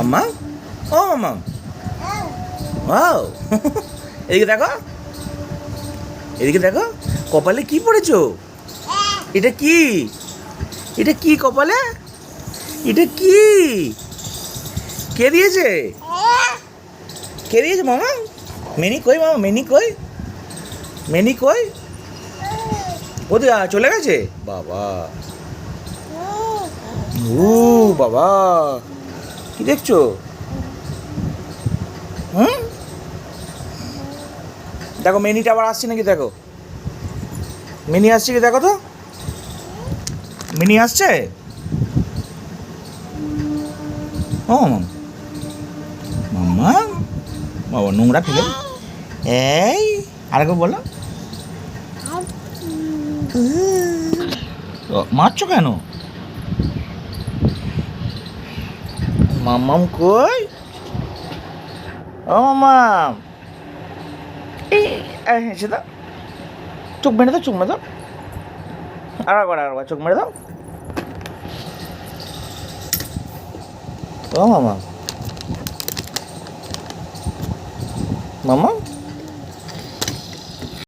মাম্মা, ও মাম্মা, wow এদিকে দেখো, এদিকে দেখো, কপালে কি পড়েছো? এটা কি? এটা কি কপালে? এটা কি? কে দিয়েছে? কে দিয়েছে মামা? মিনি কই মামা? মিনি কই? মিনি কই? ওদের চলে গেছে বাবা। ও বাবা, কি দেখছো? হুম, দেখো মিনিটা আবার আসছে নাকি দেখো। মিনি আসছে কি দেখো তো। মিনি আসছে। ও মাম্মা, বাবা নোংরা ফেলে। এই আরেকবার বলো। মারছো কেন? মাম্মাম কই? ও মাম্মাম, এই হেসে দাও, চোখ মেরে দাও, চোখ মেরে দাও, আরেকবার চোখ মেরে দাও। ও মামা, মামা